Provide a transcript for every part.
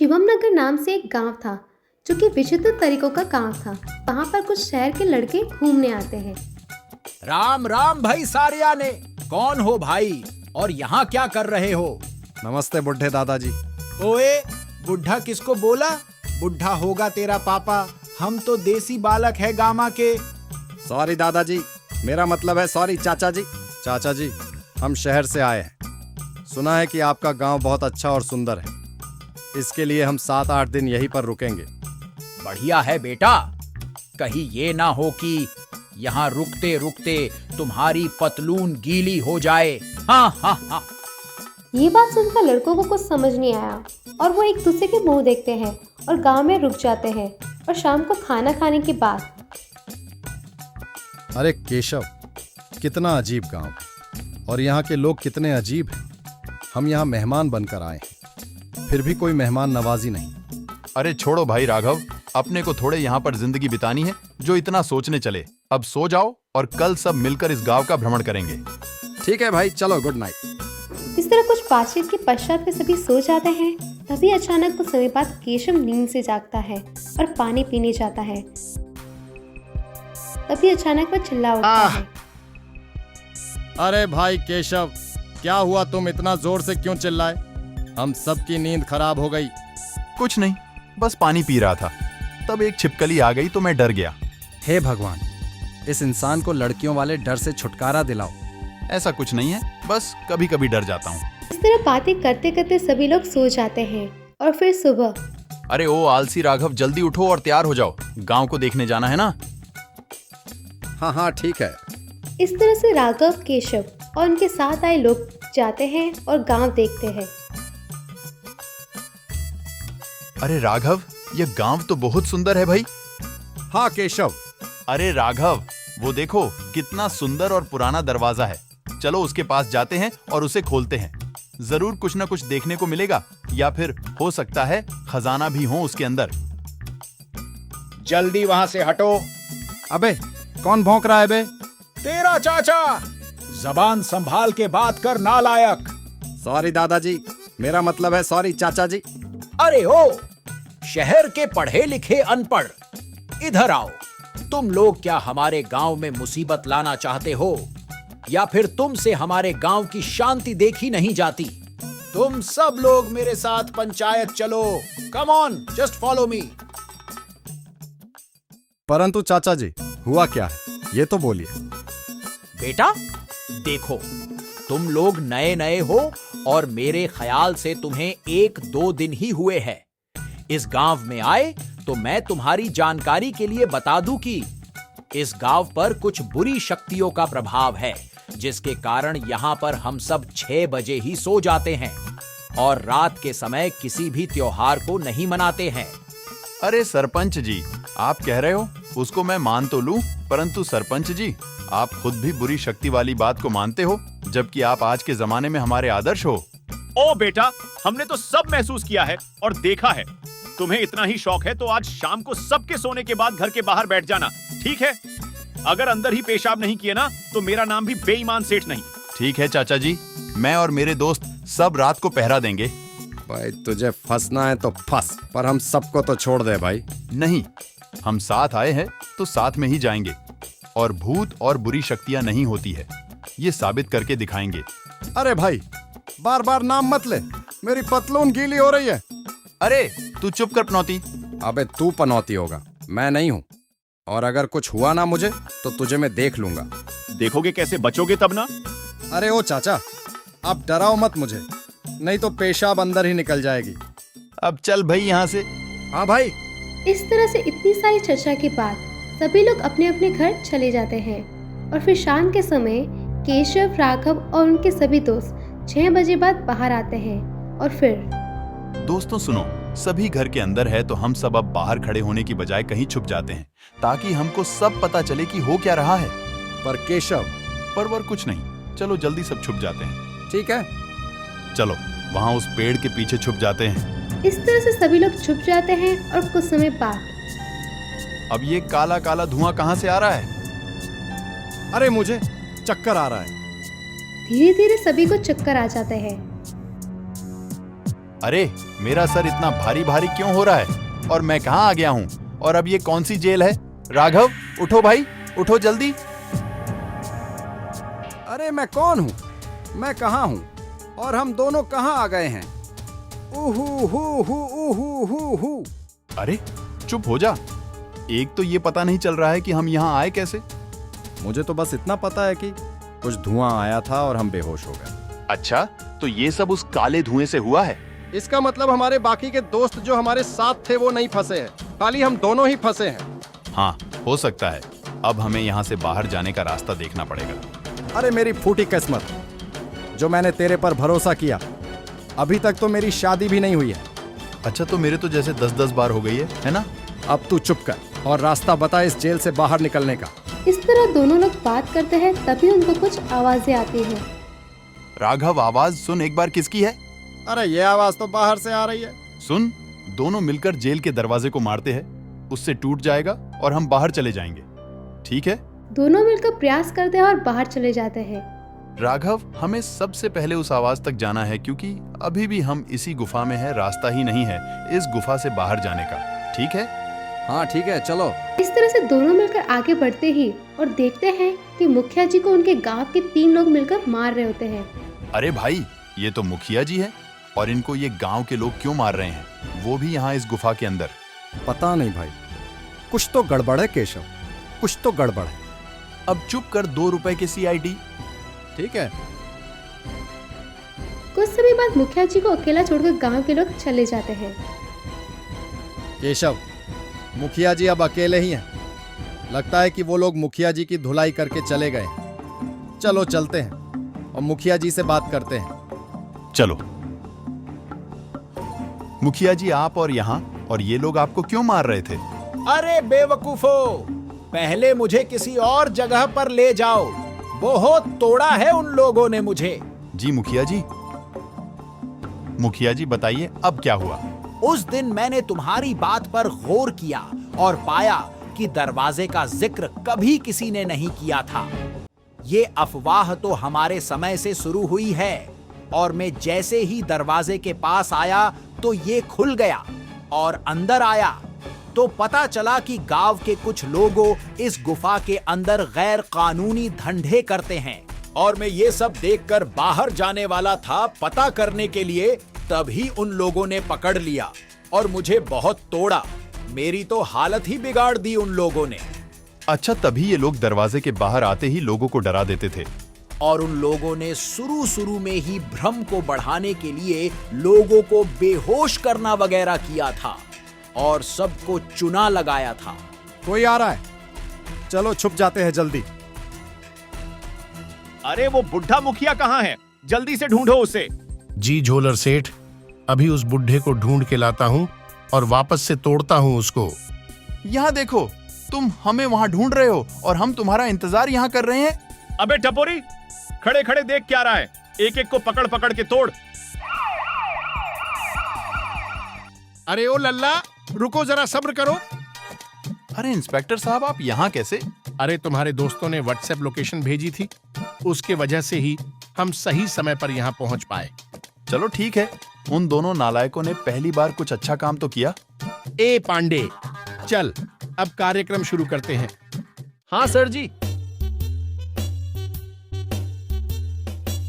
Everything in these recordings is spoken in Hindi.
शिवम नगर नाम से एक गांव था जो कि विचित्र तरीकों का गांव था। वहां पर कुछ शहर के लड़के घूमने आते हैं। राम राम भाई सारिया ने, कौन हो भाई और यहाँ क्या कर रहे हो? नमस्ते बुढ़े दादाजी। ओए, बुढ़ा किसको बोला? बुढ़ा होगा तेरा पापा, हम तो देसी बालक है गामा के। सॉरी दादाजी, मेरा मतलब है सॉरी चाचा जी। चाचा जी, हम शहर से आए हैं। सुना है कि आपका गांव बहुत अच्छा और सुंदर है। इसके लिए हम 7-8 दिन यहीं पर रुकेंगे। बढ़िया है बेटा, कहीं ये ना हो कि यहाँ रुकते रुकते तुम्हारी पतलून गीली हो जाए। हाँ हाँ हाँ। ये बात सुनकर लड़कों को कुछ समझ नहीं आया और वो एक दूसरे के मुंह देखते हैं और गांव में रुक जाते हैं। और शाम को खाना खाने के बाद, अरे केशव, कितना अजीब गांव और यहाँ के लोग कितने अजीब हैं। हम यहाँ मेहमान बनकर आए हैं, फिर भी कोई मेहमान नवाजी नहीं। अरे छोड़ो भाई राघव, अपने को थोड़े यहाँ पर जिंदगी बितानी है, जो इतना सोचने चले। अब सो जाओ और कल सब मिलकर इस गांव का भ्रमण करेंगे। ठीक है भाई, चलो गुड नाइट। इस तरह कुछ बातचीत के पश्चात वे सभी सो जाते हैं। तभी अचानक कुछ समय बाद केशव नींद से जागता है और पानी पीने जाता है। तभी अचानक वह चिल्ला उठता है। अरे भाई केशव, क्या हुआ? तुम इतना जोर से क्यों चिल्लाए? हम सबकी नींद खराब हो गई। कुछ नहीं, बस पानी पी रहा था, तब एक छिपकली आ गई तो मैं डर गया। हे भगवान, इस इंसान को लड़कियों वाले डर से छुटकारा दिलाओ। ऐसा कुछ नहीं है, बस कभी कभी डर जाता हूँ। इस तरह बातें करते करते सभी लोग सो जाते हैं और फिर सुबह। अरे ओ आलसी राघव, जल्दी उठो और तैयार हो जाओ, गांव को देखने जाना है ना। हाँ हाँ ठीक है। इस तरह से राघव, केशव और उनके साथ आए लोग जाते हैं और गांव देखते हैं। अरे राघव, यह गांव तो बहुत सुंदर है भाई। हाँ केशव। अरे राघव, वो देखो कितना सुंदर और पुराना दरवाजा है। चलो उसके पास जाते हैं और उसे खोलते हैं। जरूर कुछ न कुछ देखने को मिलेगा, या फिर हो सकता है खजाना भी हो उसके अंदर। जल्दी वहां से हटो। अबे कौन भौंक रहा है बे? तेरा चाचा। जबान संभाल के बात कर नालायक। सॉरी दादाजी, मेरा मतलब है सॉरी चाचा जी। अरे ओ, शहर के पढ़े लिखे अनपढ़, इधर आओ। तुम लोग क्या हमारे गांव में मुसीबत लाना चाहते हो, या फिर तुमसे हमारे गांव की शांति देखी नहीं जाती? तुम सब लोग मेरे साथ पंचायत चलो। Come on, just follow me. परंतु चाचा जी, हुआ क्या है ये तो बोलिए। बेटा देखो, तुम लोग नए नए हो और मेरे ख्याल से तुम्हें 1-2 दिन ही हुए हैं। इस गांव में आए तो मैं तुम्हारी जानकारी के लिए बता दूं कि इस गांव पर कुछ बुरी शक्तियों का प्रभाव है, जिसके कारण यहाँ पर हम सब 6 बजे ही सो जाते हैं और रात के समय किसी भी त्योहार को नहीं मनाते हैं। अरे सरपंच जी, आप कह रहे हो उसको मैं मान तो लूं, परंतु सरपंच जी, आप खुद भी बुरी शक्ति वाली बात को मानते हो, जबकि आप आज के जमाने में हमारे आदर्श हो। ओ बेटा, हमने तो सब महसूस किया है और देखा है। तुम्हें इतना ही शौक है तो आज शाम को सबके सोने के बाद घर के बाहर बैठ जाना, ठीक है? अगर अंदर ही पेशाब नहीं किए ना, तो मेरा नाम भी बेईमान सेठ नहीं। ठीक है चाचा जी, मैं और मेरे दोस्त सब रात को पहरा देंगे। भाई तुझे फंसना है तो फंस, पर हम सबको तो छोड़ दे भाई। नहीं, हम साथ आए हैं तो साथ में ही जाएंगे, और भूत और बुरी शक्तियां नहीं होती है, ये साबित करके दिखाएंगे। अरे भाई, बार बार नाम मत ले, मेरी पतलून गीली हो रही है। अरे तू चुप कर पनौती। अबे तू पनौती होगा, मैं नहीं हूँ। और अगर कुछ हुआ ना मुझे तो तुझे मैं देख लूंगा। देखोगे कैसे बचोगे तब ना। अरे ओ चाचा, आप डराओ मत मुझे, नहीं तो पेशाब अंदर ही निकल जाएगी। अब चल भाई यहाँ से। हाँ भाई। इस तरह से इतनी सारी चर्चा के बाद सभी लोग अपने अपने घर चले जाते हैं और फिर शाम के समय केशव, राघव और उनके सभी दोस्त 6 बजे बाद बाहर आते हैं। और फिर दोस्तों सुनो, सभी घर के अंदर है तो हम सब अब बाहर खड़े होने की बजाय कहीं छुप जाते हैं, ताकि हमको सब पता चले कि हो क्या रहा है। पर केशव, पर कुछ नहीं, चलो जल्दी सब छुप जाते हैं। ठीक है, चलो वहाँ उस पेड़ के पीछे छुप जाते हैं। इस तरह से सभी लोग छुप जाते हैं और कुछ समय बाद अब ये काला काला धुआं कहाँ से आ रहा है? अरे मुझे चक्कर आ रहा है। धीरे धीरे सभी को चक्कर आ जाते हैं। अरे मेरा सर इतना भारी भारी क्यों हो रहा है और मैं कहाँ आ गया हूँ? और अब ये कौन सी जेल है? राघव उठो भाई, उठो जल्दी। अरे मैं कौन हूँ? मैं कहाँ हूँ? और हम दोनों कहाँ आ गए हैं? उहू हू हू उहू हू हू। अरे चुप हो जा। एक तो ये पता नहीं चल रहा है कि हम यहाँ आए कैसे। मुझे तो बस इतना पता है कि कुछ धुआं आया था और हम बेहोश हो गए। अच्छा, तो ये सब उस काले धुएं से हुआ है? इसका मतलब हमारे बाकी के दोस्त जो हमारे साथ थे वो नहीं फंसे हैं, खाली हम दोनों ही फंसे हैं। हाँ, हो सकता है। अब हमें यहाँ से बाहर जाने का रास्ता देखना पड़ेगा। अरे मेरी फूटी किस्मत, जो मैंने तेरे पर भरोसा किया, अभी तक तो मेरी शादी भी नहीं हुई है। अच्छा, तो मेरे तो जैसे 10-10 बार हो गई है ना? अब तू चुप कर और रास्ता बता इस जेल से बाहर निकलने का। इस तरह दोनों लोग बात करते हैं, तभी उनको कुछ आवाजें आती हैं। राघव, आवाज सुन एक बार, किसकी है? अरे ये आवाज तो बाहर से आ रही है। सुन, दोनों मिलकर जेल के दरवाजे को मारते हैं, उससे टूट जाएगा और हम बाहर चले जाएंगे। ठीक है? दोनों मिलकर प्रयास करते हैं और बाहर चले जाते हैं। राघव, हमें सबसे पहले उस आवाज तक जाना है क्योंकि अभी भी हम इसी गुफा में हैं, रास्ता ही नहीं है इस गुफा से बाहर जाने का। ठीक है? हाँ ठीक है, चलो। इस तरह से दोनों मिलकर आगे बढ़ते ही और देखते हैं कि मुखिया जी को उनके गांव के 3 लोग मिलकर मार रहे होते हैं। अरे भाई, ये तो मुखिया जी हैं और इनको ये गांव के लोग क्यों मार रहे हैं, वो भी यहाँ इस गुफा के अंदर? पता नहीं भाई, कुछ तो गड़बड़ है केशव, कुछ तो गड़बड़ है। अब चुप कर, 2 रुपए के CID। ठीक है। कुछ समय बाद मुखिया जी को अकेला छोड़कर गांव के लोग चले जाते हैं। केशव, मुखिया जी अब अकेले ही हैं। लगता है कि वो लोग मुखिया जी की धुलाई करके चले गए। चलो चलते हैं और मुखिया जी से बात करते हैं। चलो। मुखिया जी, आप और यहाँ और ये लोग आपको क्यों मार रहे थे? अरे बेवकूफो, पहले मुझे किसी और जगह पर ले जाओ। बहुत तोड़ा है उन लोगों ने मुझे। जी मुखिया जी। मुखिया जी बताइए, अब क्या हुआ? उस दिन मैंने तुम्हारी बात पर गौर किया और पाया कि दरवाजे का जिक्र कभी किसी ने नहीं किया था। ये अफवाह तो हमारे समय से शुरू हुई है और मैं जैसे ही दरवाजे के पास आया तो ये खुल गया और अंदर आया तो पता चला कि गांव के कुछ लोगों इस गुफा के अंदर गैर कानूनी धंधे करते हैं और मैं ये सब देखकर बाहर जाने वाला था पता करने के लिए, तभी उन लोगों ने पकड़ लिया और मुझे बहुत तोड़ा। मेरी तो हालत ही बिगाड़ दी उन लोगों ने। अच्छा, तभी ये लोग दरवाजे के बाहर आते ही लोगों को डरा देते थे। और उन लोगों ने शुरू में ही भ्रम को बढ़ाने के लिए लोगों को बेहोश करना वगैरह किया था और सबको चुना लगाया था। कोई आ रहा है, चलो छुप जाते हैं जल्दी। अरे वो बुढ़ा मुखिया कहाँ है? जल्दी से ढूंढो उसे। जी झोलर सेठ, अभी उस बुढ़े को ढूंढ के लाता हूँ और वापस से तोड़ता हूँ उसको। यहाँ देखो, तुम हमें वहाँ ढूंढ रहे हो और हम तुम्हारा इंतजार यहाँ कर रहे हैं। अबे टपोरी, खड़े खड़े देख क्या रहा है? एक एक को पकड़ पकड़ के तोड़। अरे ओ लल्ला, रुको जरा, सब्र करो। अरे इंस्पेक्टर साहब, आप यहाँ कैसे? अरे तुम्हारे दोस्तों ने व्हाट्सएप लोकेशन भेजी थी, उसके वजह से ही हम सही समय पर यहाँ पहुँच पाए। चलो ठीक है, उन दोनों नालायकों ने पहली बार कुछ अच्छा काम तो किया। ए पांडे, चल अब कार्यक्रम शुरू करते हैं। हाँ सर जी।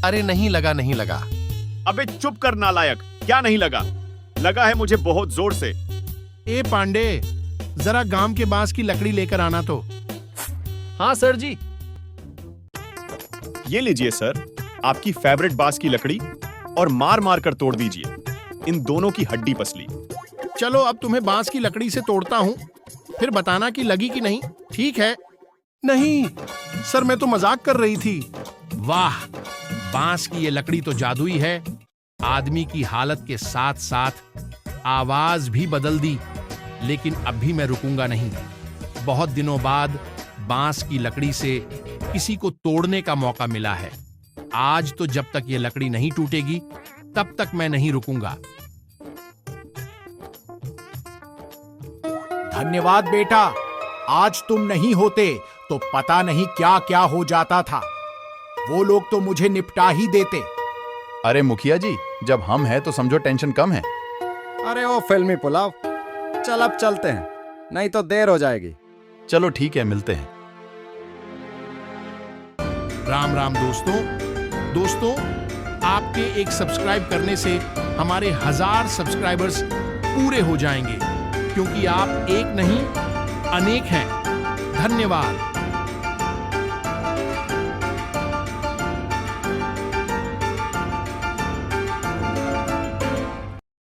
अरे नहीं लगा। अबे चुप कर नालायक, क्या नहीं लगा? लगा है मुझे बहुत जोर से। ए पांडे, जरा गांव के बांस की लकड़ी लेकर आना तो। हाँ सर जी। ये लीजिए सर, आपकी फेवरेट बांस की लकड़ी और मार मार कर तोड़ दीजिए इन दोनों की हड्डी पसली। चलो अब तुम्हें बांस की लकड़ी से तोड़ता हूँ, फिर बताना कि लगी कि नहीं। ठीक है? नहीं सर, मैं तो मजाक कर रही थी। वाह, बांस की ये लकड़ी तो जादुई है। आदमी की हालत के साथ साथ आवाज भी बदल दी। लेकिन अब भी मैं रुकूंगा नहीं। बहुत दिनों बाद बांस की लकड़ी से किसी को तोड़ने का मौका मिला है। आज तो जब तक ये लकड़ी नहीं टूटेगी तब तक मैं नहीं रुकूंगा। धन्यवाद बेटा, आज तुम नहीं होते तो पता नहीं क्या क्या हो जाता था। वो लोग तो मुझे निपटा ही देते। अरे मुखिया जी, जब हम हैं तो समझो टेंशन कम है। अरे ओ फिल्मी पुलाव, चल अब चलते हैं, नहीं तो देर हो जाएगी। चलो ठीक है, मिलते हैं। राम राम दोस्तों, आपके एक सब्सक्राइब करने से हमारे 1000 सब्सक्राइबर्स पूरे हो जाएंगे, क्योंकि आप एक नहीं अनेक हैं। धन्यवाद।